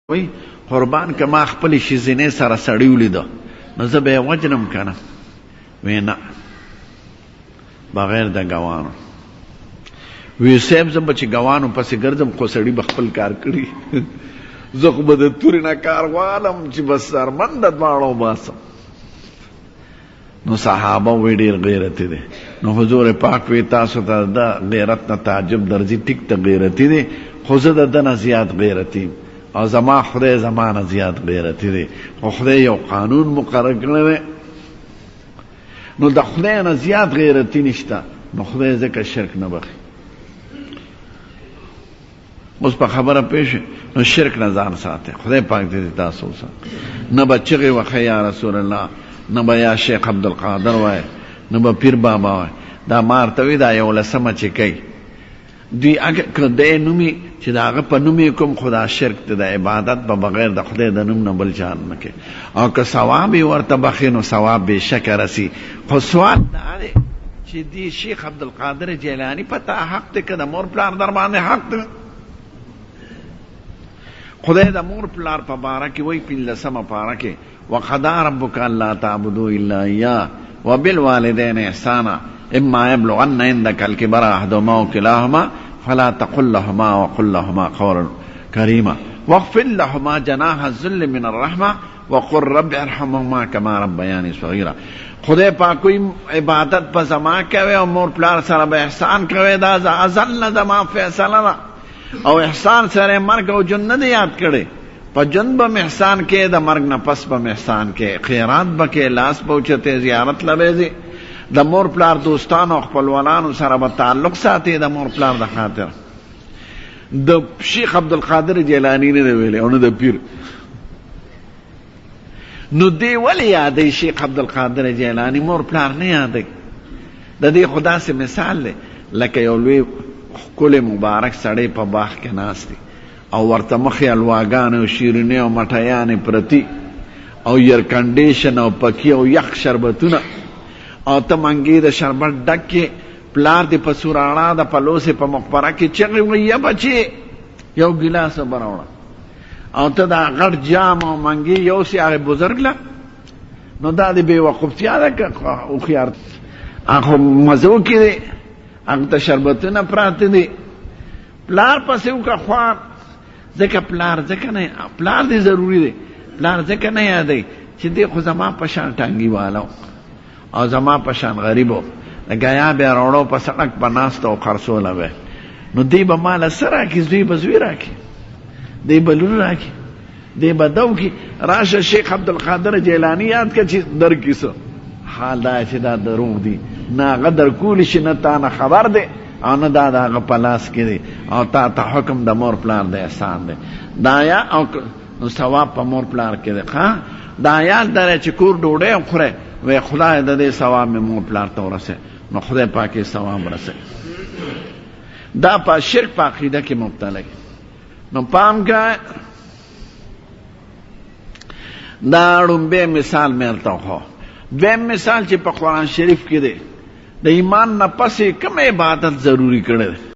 وای قربان کما خپل شیزینه سره سړی ولیدو نو زه به وجنم کنه وینا بغیر د غوانو وی سیب زم چې غوانو پسې ګرځم خو سړی بخپل کار کړی زه خو به د تورې نه کار غواړم چې بس سرمند دواړو باسم نو صحابه وی ډېر غیرتي دي نو حضور پاک وی تاسو ته د غیرت نه تعجب درځي ټیک ته غیرتي دي خو زه د دنه زیات غیرتي او زما خدای زمانه زیات غیرتی دی خو خدای یو قانون مقرر کړی نو د خدای نه زیات غیرتی نشته نو خدای ځکه شرک نه بخي اوس په خبره پیښ نو شرک نه ځان ساتي خدای پاک دې تاسو سره نه بچغه وخه یا رسول الله نه به یا شیخ عبدالقادر وای نه به پیر بابا وای دا مارتوی دا یو لسمه چې کوي دوی اگر کده نومی چې دا هغه په نوم کوم خدا شرک ته د عبادت په بغیر د خدای د نوم نه بل جان نه کوي او که ثواب ورته بخینو ثواب به شکر رسی خو سوال دا دی چې دی شیخ عبدالقادر جیلانی پتا حق ته کده مور پلار در باندې حق ته خدای د مور پلار په باره کې وای په لسمه پاره کې وقضى ربك الا تعبدوا الا اياه وبالوالدين احسانا اما يبلغن عندك الكبر احدهما او كلاهما فلا تقل لهما وقل لهما قولا كريما واغفر لهما جناح الذل من الرحمه وقل رب ارحمهما كما ربياني صغيرا خدای پاک کوئی عبادت په زما کوي او مور پلار سره به احسان کوي دا ازل زما فیصله او احسان سره مرګ او جنت یاد کړي په جن به احسان کې د مرګ نه پس به احسان کې خیرات به کې لاس پوچته زیارت لوي د مور پلار دوستانو خپلوانانو سره به تعلق ساتي د مور پلار د خاطر د شیخ عبدالقادر جیلانی نه ویلي او نه د پیر نو دی ولی یادی شیخ عبدالقادر جیلانی مور پلار نه یادی د دې خدا سے مثال دی لکه یو لوی کل مبارک سړی په باغ کې ناست دی او ورته مخې الواګانې او شیرینې او مټیانې پرتي او ایر کنډیشن او پکی او یخ شربتونه او ته منګي د شربت ډک کې پلار دې په سوراړه د پلوسې په مقبره کې چغې وایي یا بچې یو ګیلاس اوبه راوړه او ته دا غټ جام او منګي یو سي هغه بزرګ له نو دا د بېوقوفتیا ده که هوښیار هغه مزه وکړي دی هغه ته شربتونه پراته دي پلار پسې وکړه خوار ځکه پلار ځکه نه پلار دې ضروري دی پلار ځکه نه یادوي چې دی خو زما په شان ټانګي والا او زما په شان غریبو د ګیا بیا راوړو په سړک په ناسته او خرڅوله وی نو دی به ماله څه راکړي زوی به زوی راکړي دی به لور راکړي دی به دو کړي راشه شیخ عبدالقادر جیلانی یاد کړه چې درکړي څه حال دا چې دا دروغ دي نه هغه درکولی شي نه تا نه خبر دی او نه دا د هغه په لاس کې دی او تا ته حکم د مور پلار د احسان دی دا یا او نو ثواب په مور پلار کې دی دا یاد لرئ چې کور ډوډۍ خورئ وی خدای د دې ثواب مې مور پلار ته ورسه نو خدای پاک یې ثواب رسه دا په شرک په عقیده کې مبتلا نو پام کا دا ړومبه مثال مې ورته خو دویم مثال چې په قرآن شریف کې دی د ایمان نه پسې کوم عبادت ضروری کړی